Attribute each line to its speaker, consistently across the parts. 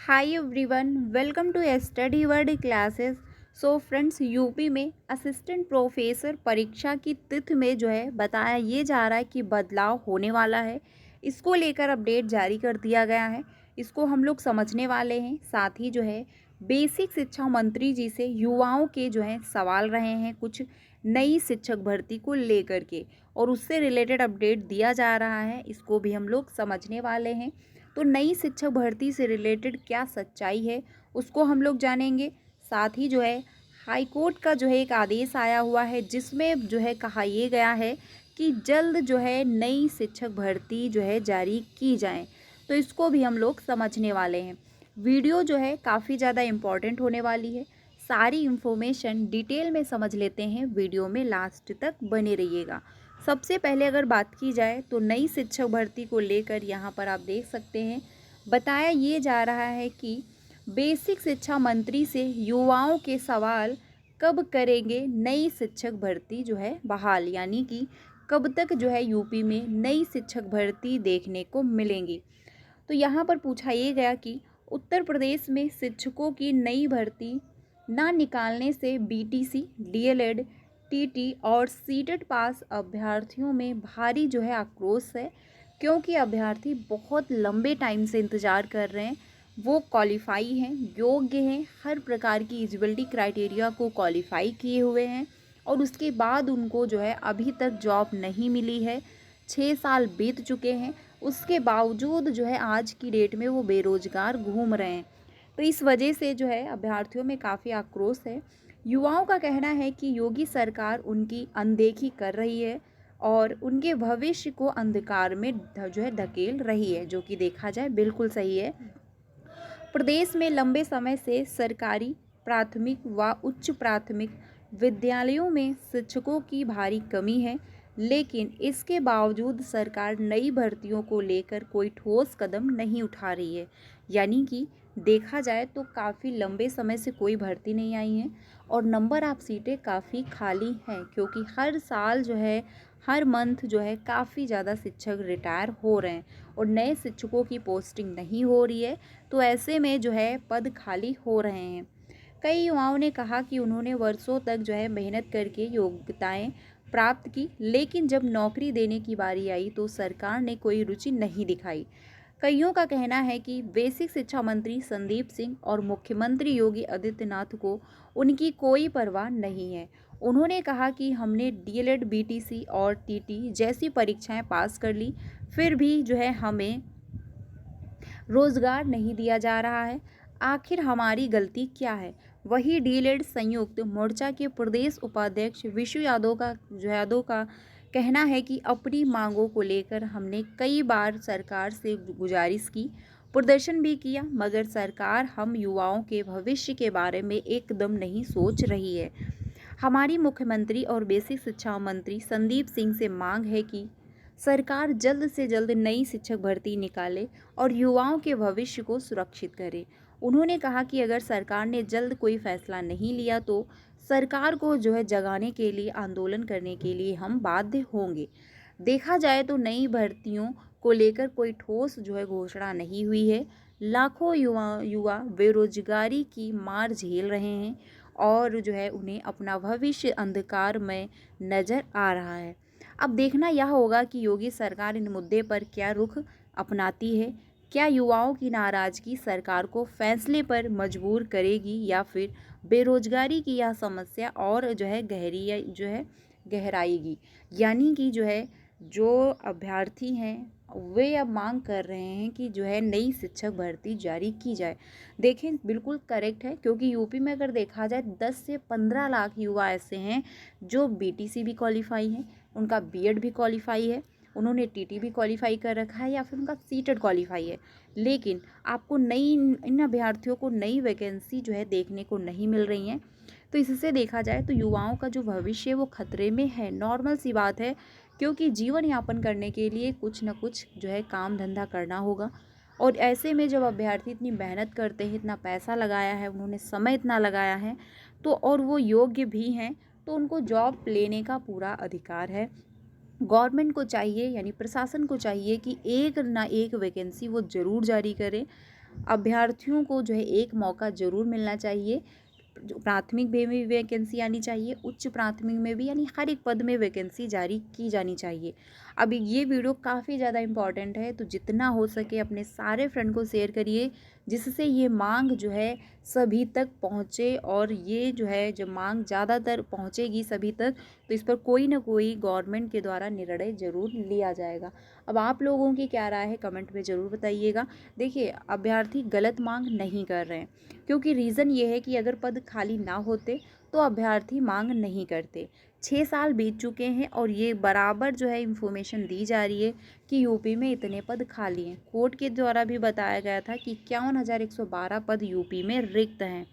Speaker 1: Hi everyone, welcome to study word classes. So friends, UP में assistant professor परीक्षा की तिथि में बताया ये जा रहा है कि बदलाव होने वाला है। इसको लेकर अपडेट जारी कर दिया गया है। इसको हम लोग समझने वाले हैं। साथ ही बेसिक शिक्षा मंत्री जी से युवाओं के सवाल रहे हैं कुछ नई शिक्षक भर्ती को लेकर के, और उससे रिलेटेड अपडेट दिया जा रहा है। इसको भी हम लोग समझने वाले हैं। तो नई शिक्षक भर्ती से रिलेटेड क्या सच्चाई है उसको हम लोग जानेंगे। साथ ही हाई कोर्ट का एक आदेश आया हुआ है, जिसमें कहा ये गया है कि जल्द नई शिक्षक भर्ती जारी की जाए। तो इसको भी हम लोग समझने वाले हैं। वीडियो काफ़ी ज़्यादा इम्पॉर्टेंट होने वाली है। सारी इन्फॉर्मेशन डिटेल में समझ लेते हैं। वीडियो में लास्ट तक बने रहिएगा। सबसे पहले अगर बात की जाए तो नई शिक्षक भर्ती को लेकर यहाँ पर आप देख सकते हैं, बताया ये जा रहा है कि बेसिक शिक्षा मंत्री से युवाओं के सवाल, कब करेंगे नई शिक्षक भर्ती बहाल, यानी कि कब तक यूपी में नई शिक्षक भर्ती देखने को मिलेंगी। तो यहाँ पर पूछा ये गया कि उत्तर प्रदेश में शिक्षकों की नई भर्ती ना निकालने से बीटीसी, डीएलएड, टीटी और सीटेट पास अभ्यर्थियों में भारी आक्रोश है, क्योंकि अभ्यर्थी बहुत लंबे टाइम से इंतज़ार कर रहे हैं। वो क्वालिफाई हैं, योग्य हैं, हर प्रकार की एलिजिबिलिटी क्राइटेरिया को क्वालिफाई किए हुए हैं, और उसके बाद उनको अभी तक जॉब नहीं मिली है। 6 साल बीत चुके हैं, उसके बावजूद आज की डेट में वो बेरोजगार घूम रहे हैं। तो इस वजह से अभ्यर्थियों में काफ़ी आक्रोश है। युवाओं का कहना है कि योगी सरकार उनकी अनदेखी कर रही है और उनके भविष्य को अंधकार में धकेल रही है, जो कि देखा जाए बिल्कुल सही है। प्रदेश में लंबे समय से सरकारी प्राथमिक व उच्च प्राथमिक विद्यालयों में शिक्षकों की भारी कमी है, लेकिन इसके बावजूद सरकार नई भर्तियों को लेकर कोई ठोस कदम नहीं उठा रही है। यानी कि देखा जाए तो काफ़ी लंबे समय से कोई भर्ती नहीं आई है, और नंबर ऑफ सीटें काफ़ी खाली हैं, क्योंकि हर साल हर मंथ काफ़ी ज़्यादा शिक्षक रिटायर हो रहे हैं और नए शिक्षकों की पोस्टिंग नहीं हो रही है। तो ऐसे में पद खाली हो रहे हैं। कई युवाओं ने कहा कि उन्होंने वर्षों तक मेहनत करके योग्यताएं प्राप्त की, लेकिन जब नौकरी देने की बारी आई तो सरकार ने कोई रुचि नहीं दिखाई। कईयों का कहना है कि बेसिक शिक्षा मंत्री संदीप सिंह और मुख्यमंत्री योगी आदित्यनाथ को उनकी कोई परवाह नहीं है। उन्होंने कहा कि हमने डीएलएड, बीटीसी और टीटी जैसी परीक्षाएं पास कर ली, फिर भी हमें रोजगार नहीं दिया जा रहा है। आखिर हमारी गलती क्या है? वही डीएलएड संयुक्त मोर्चा के प्रदेश उपाध्यक्ष विशु यादव का कहना है कि अपनी मांगों को लेकर हमने कई बार सरकार से गुजारिश की, प्रदर्शन भी किया, मगर सरकार हम युवाओं के भविष्य के बारे में एकदम नहीं सोच रही है। हमारी मुख्यमंत्री और बेसिक शिक्षा मंत्री संदीप सिंह से मांग है कि सरकार जल्द से जल्द नई शिक्षक भर्ती निकाले और युवाओं के भविष्य को सुरक्षित करे। उन्होंने कहा कि अगर सरकार ने जल्द कोई फैसला नहीं लिया तो सरकार को जगाने के लिए, आंदोलन करने के लिए हम बाध्य होंगे। देखा जाए तो नई भर्तियों को लेकर कोई ठोस घोषणा नहीं हुई है। लाखों युवा बेरोजगारी की मार झेल रहे हैं और उन्हें अपना भविष्य अंधकार में नज़र आ रहा है। अब देखना यह होगा कि योगी सरकार इन मुद्दे पर क्या रुख अपनाती है। क्या युवाओं की नाराज़गी सरकार को फैसले पर मजबूर करेगी, या फिर बेरोजगारी की यह समस्या और गहराएगी। यानी कि जो अभ्यर्थी हैं वे अब मांग कर रहे हैं कि नई शिक्षक भर्ती जारी की जाए। देखें, बिल्कुल करेक्ट है, क्योंकि यूपी में अगर देखा जाए 10 से 15 लाख युवा ऐसे हैं जो बीटीसी भी क्वालिफाई हैं, उनका बीएड भी क्वालिफाई है, उन्होंने टीटी भी क्वालिफाई कर रखा है, या फिर उनका सीटेट क्वालिफाई है, लेकिन आपको इन अभ्यर्थियों को नई वैकेंसी देखने को नहीं मिल रही हैं। तो इससे देखा जाए तो युवाओं का जो भविष्य है वो खतरे में है। नॉर्मल सी बात है, क्योंकि जीवन यापन करने के लिए कुछ न कुछ काम धंधा करना होगा, और ऐसे में जब अभ्यर्थी इतनी मेहनत करते हैं, इतना पैसा लगाया है, उन्होंने समय इतना लगाया है, तो और वो योग्य भी हैं, तो उनको जॉब लेने का पूरा अधिकार है। गवर्नमेंट को चाहिए, यानी प्रशासन को चाहिए कि एक ना एक वैकेंसी वो ज़रूर जारी करे। अभ्यर्थियों को जो है एक मौका ज़रूर मिलना चाहिए। जो प्राथमिक में भी वैकेंसी आनी चाहिए, उच्च प्राथमिक में भी, यानी हर एक पद में वैकेंसी जारी की जानी चाहिए। अब ये वीडियो काफ़ी ज़्यादा इम्पॉर्टेंट है, तो जितना हो सके अपने सारे फ्रेंड को शेयर करिए, जिससे ये मांग जो है सभी तक पहुँचे, और ये जो है जब मांग ज़्यादातर पहुँचेगी सभी तक, तो इस पर कोई ना कोई गवर्नमेंट के द्वारा निर्णय ज़रूर लिया जाएगा। अब आप लोगों की क्या राय है कमेंट में ज़रूर बताइएगा। देखिए, अभ्यर्थी गलत मांग नहीं कर रहे हैं, क्योंकि रीज़न ये है कि अगर पद खाली ना होते तो अभ्यर्थी मांग नहीं करते। 6 साल बीत चुके हैं और ये बराबर जो है इन्फॉर्मेशन दी जा रही है कि यूपी में इतने पद खाली हैं। कोर्ट के द्वारा भी बताया गया था कि 51,112 पद यूपी में रिक्त हैं।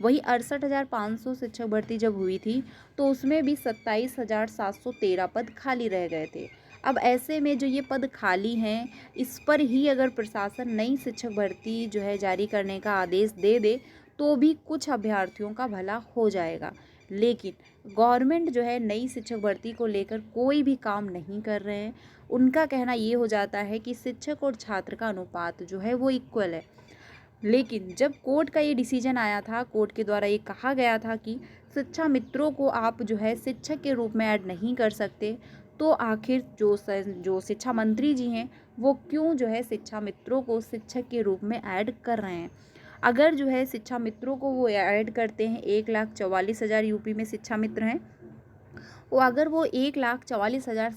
Speaker 1: वही 68,500 शिक्षक भर्ती जब हुई थी तो उसमें भी 27,713 पद खाली रह गए थे। अब ऐसे में जो ये पद खाली हैं, इस पर ही अगर प्रशासन नई शिक्षक भर्ती जो है जारी करने का आदेश दे दे तो भी कुछ अभ्यर्थियों का भला हो जाएगा। लेकिन गवर्नमेंट जो है नई शिक्षक भर्ती को लेकर कोई भी काम नहीं कर रहे हैं। उनका कहना ये हो जाता है कि शिक्षक और छात्र का अनुपात जो है वो इक्वल है। लेकिन जब कोर्ट का ये डिसीजन आया था, कोर्ट के द्वारा ये कहा गया था कि शिक्षा मित्रों को आप जो है शिक्षक के रूप में ऐड नहीं कर सकते, तो आखिर जो शिक्षा मंत्री जी हैं वो क्यों जो है शिक्षा मित्रों को शिक्षक के रूप में ऐड कर रहे हैं। अगर जो है शिक्षा मित्रों को वो ऐड करते हैं, 1,44,000 यूपी में शिक्षा मित्र हैं, वो अगर वो 1,44,000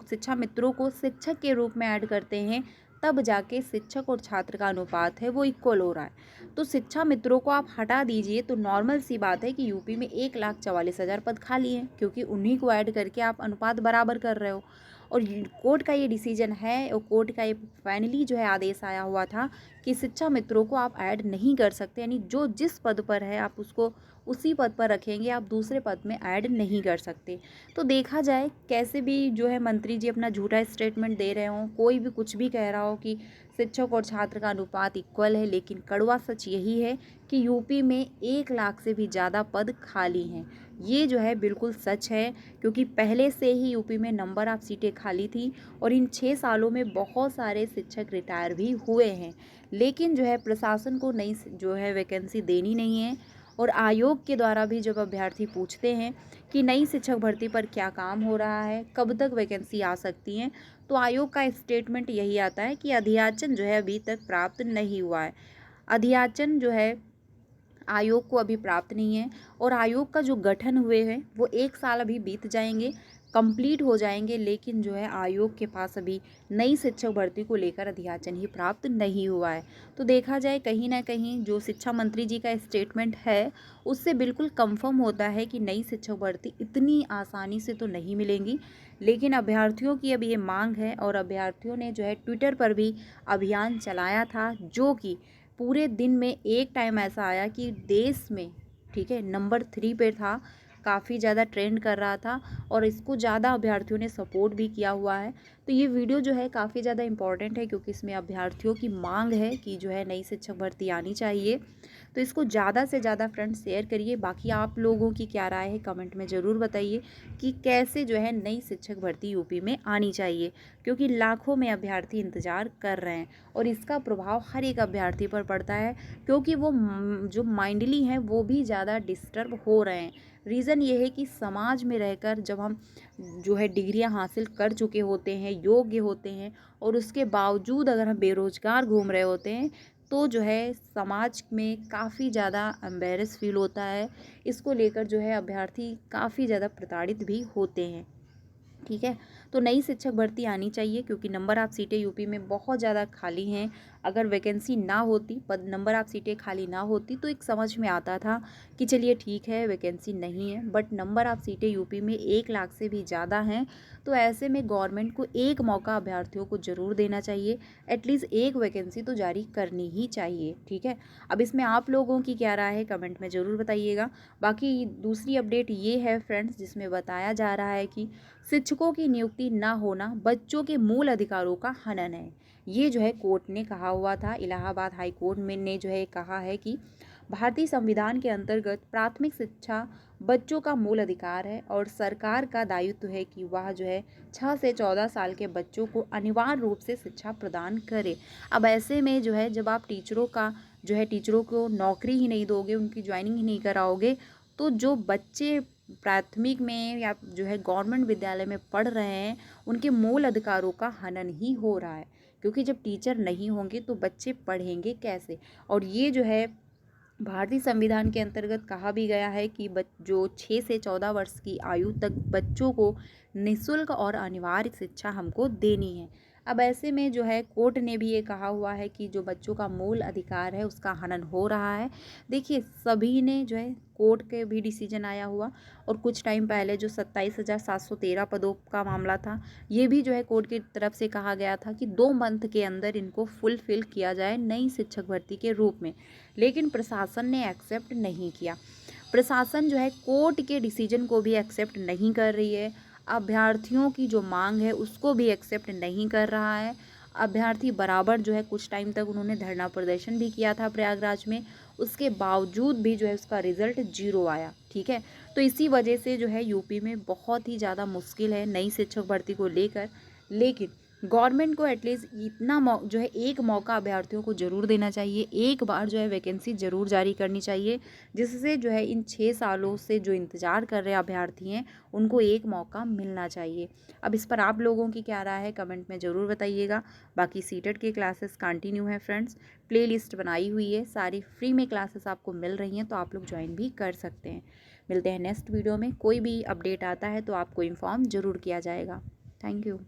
Speaker 1: शिक्षा मित्रों को शिक्षक के रूप में ऐड करते हैं, तब जाके शिक्षक और छात्र का अनुपात है वो इक्वल हो रहा है। तो शिक्षा मित्रों को आप हटा दीजिए तो नॉर्मल सी बात है कि यूपी में 1,44,000 पद खाली हैं, क्योंकि उन्हीं को ऐड करके आप अनुपात बराबर कर रहे हो। और कोर्ट का ये डिसीजन है, और कोर्ट का ये फाइनली जो है आदेश आया हुआ था कि शिक्षा मित्रों को आप ऐड नहीं कर सकते, यानी जो जिस पद पर है आप उसको उसी पद पर रखेंगे, आप दूसरे पद में ऐड नहीं कर सकते। तो देखा जाए कैसे भी जो है मंत्री जी अपना झूठा स्टेटमेंट दे रहे हों, कोई भी कुछ भी कह रहा हो कि शिक्षक और छात्र का अनुपात इक्वल है, लेकिन कड़वा सच यही है कि यूपी में 1 लाख से भी ज़्यादा पद खाली हैं। ये जो है बिल्कुल सच है, क्योंकि पहले से ही यूपी में नंबर ऑफ़ सीटें खाली थी और इन 6 सालों में बहुत सारे शिक्षक रिटायर भी हुए हैं। लेकिन जो है प्रशासन को नई जो है वैकेंसी देनी नहीं है। और आयोग के द्वारा भी जब अभ्यर्थी पूछते हैं कि नई शिक्षक भर्ती पर क्या काम हो रहा है, कब तक वैकेंसी आ सकती हैं, तो आयोग का स्टेटमेंट यही आता है कि अधियाचन जो है अभी तक प्राप्त नहीं हुआ है। अधियाचन जो है आयोग को अभी प्राप्त नहीं है, और आयोग का जो गठन हुए हैं वो 1 साल अभी बीत जाएंगे, कंप्लीट हो जाएंगे, लेकिन जो है आयोग के पास अभी नई शिक्षक भर्ती को लेकर अधियाचन ही प्राप्त नहीं हुआ है। तो देखा जाए कहीं ना कहीं जो शिक्षा मंत्री जी का स्टेटमेंट है उससे बिल्कुल कंफर्म होता है कि नई शिक्षक भर्ती इतनी आसानी से तो नहीं मिलेंगी। लेकिन अभ्यर्थियों की अब ये मांग है, और अभ्यर्थियों ने जो है ट्विटर पर भी अभियान चलाया था, जो कि पूरे दिन में एक टाइम ऐसा आया कि देश में, ठीक है, नंबर 3 पे था, काफ़ी ज़्यादा ट्रेंड कर रहा था, और इसको ज़्यादा अभ्यर्थियों ने सपोर्ट भी किया हुआ है। तो ये वीडियो जो है काफ़ी ज़्यादा इम्पॉर्टेंट है, क्योंकि इसमें अभ्यर्थियों की मांग है कि जो है नई शिक्षक भर्ती आनी चाहिए। तो इसको ज़्यादा से ज़्यादा फ्रेंड्स शेयर करिए। बाकी आप लोगों की क्या राय है कमेंट में ज़रूर बताइए कि कैसे जो है नई शिक्षक भर्ती यूपी में आनी चाहिए, क्योंकि लाखों में अभ्यर्थी इंतज़ार कर रहे हैं और इसका प्रभाव हर एक अभ्यर्थी पर पड़ता है, क्योंकि वो जो माइंडली हैं वो भी ज़्यादा डिस्टर्ब हो रहे हैं। रीज़न ये है कि समाज में रहकर जब हम जो है डिग्रियां हासिल कर चुके होते हैं, योग्य होते हैं, और उसके बावजूद अगर हम बेरोज़गार घूम रहे होते हैं, तो जो है समाज में काफ़ी ज़्यादा एम्बैरेस फील होता है। इसको लेकर जो है अभ्यर्थी काफ़ी ज़्यादा प्रताड़ित भी होते हैं। ठीक है, तो नई शिक्षक भर्ती आनी चाहिए, क्योंकि नंबर ऑफ़ सीटें यूपी में बहुत ज़्यादा खाली हैं। अगर वैकेंसी ना होती, पद नंबर ऑफ़ सीटें खाली ना होती, तो एक समझ में आता था कि चलिए ठीक है वैकेंसी नहीं है, बट नंबर ऑफ़ सीटें यूपी में 1 लाख से भी ज़्यादा हैं। तो ऐसे में गवर्नमेंट को एक मौका अभ्यर्थियों को ज़रूर देना चाहिए, एटलीस्ट एक वैकेंसी तो जारी करनी ही चाहिए। ठीक है, अब इसमें आप लोगों की क्या राय है कमेंट में ज़रूर बताइएगा। बाकी दूसरी अपडेट ये है फ्रेंड्स, जिसमें बताया जा रहा है कि शिक्षकों की नियुक्ति न होना बच्चों के मूल अधिकारों का हनन है। ये जो है कोर्ट ने कहा हुआ था, इलाहाबाद हाई कोर्ट में ने जो है कहा है कि भारतीय संविधान के अंतर्गत प्राथमिक शिक्षा बच्चों का मूल अधिकार है और सरकार का दायित्व है कि वह जो है 6 से 14 साल के बच्चों को अनिवार्य रूप से शिक्षा प्रदान करे। अब ऐसे में जो है जब आप टीचरों को नौकरी ही नहीं दोगे, उनकी ज्वाइनिंग ही नहीं कराओगे, तो जो बच्चे प्राथमिक में या जो है गवर्नमेंट विद्यालय में पढ़ रहे हैं उनके मूल अधिकारों का हनन ही हो रहा है, क्योंकि जब टीचर नहीं होंगे तो बच्चे पढ़ेंगे कैसे। और ये जो है भारतीय संविधान के अंतर्गत कहा भी गया है कि जो 6 से 14 वर्ष की आयु तक बच्चों को निःशुल्क और अनिवार्य शिक्षा हमको देनी है। अब ऐसे में जो है कोर्ट ने भी ये कहा हुआ है कि जो बच्चों का मूल अधिकार है उसका हनन हो रहा है। देखिए सभी ने जो है कोर्ट के भी डिसीजन आया हुआ, और कुछ टाइम पहले जो 27,713 पदों का मामला था, ये भी जो है कोर्ट की तरफ से कहा गया था कि 2 मंथ के अंदर इनको फुलफिल किया जाए नई शिक्षक भर्ती के रूप में, लेकिन प्रशासन ने एक्सेप्ट नहीं किया। प्रशासन जो है कोर्ट के डिसीजन को भी एक्सेप्ट नहीं कर रही है, अभ्यर्थियों की जो मांग है उसको भी एक्सेप्ट नहीं कर रहा है। अभ्यर्थी बराबर जो है कुछ टाइम तक उन्होंने धरना प्रदर्शन भी किया था प्रयागराज में, उसके बावजूद भी जो है उसका रिजल्ट 0 आया। ठीक है, तो इसी वजह से जो है यूपी में बहुत ही ज़्यादा मुश्किल है नई शिक्षक भर्ती को लेकर। लेकिन गवर्नमेंट को एटलीस्ट इतना जो है एक मौका अभ्यर्थियों को ज़रूर देना चाहिए, एक बार जो है वैकेंसी ज़रूर जारी करनी चाहिए, जिससे जो है इन 6 सालों से जो इंतज़ार कर रहे अभ्यर्थी हैं उनको एक मौका मिलना चाहिए। अब इस पर आप लोगों की क्या राय है कमेंट में ज़रूर बताइएगा। बाकी सीटेट की क्लासेस कंटिन्यू है फ्रेंड्स, प्लेलिस्ट बनाई हुई है, सारी फ्री में क्लासेस आपको मिल रही हैं, तो आप लोग ज्वाइन भी कर सकते हैं। मिलते हैं नेक्स्ट वीडियो में, कोई भी अपडेट आता है तो आपको इन्फॉर्म ज़रूर किया जाएगा। Thank you.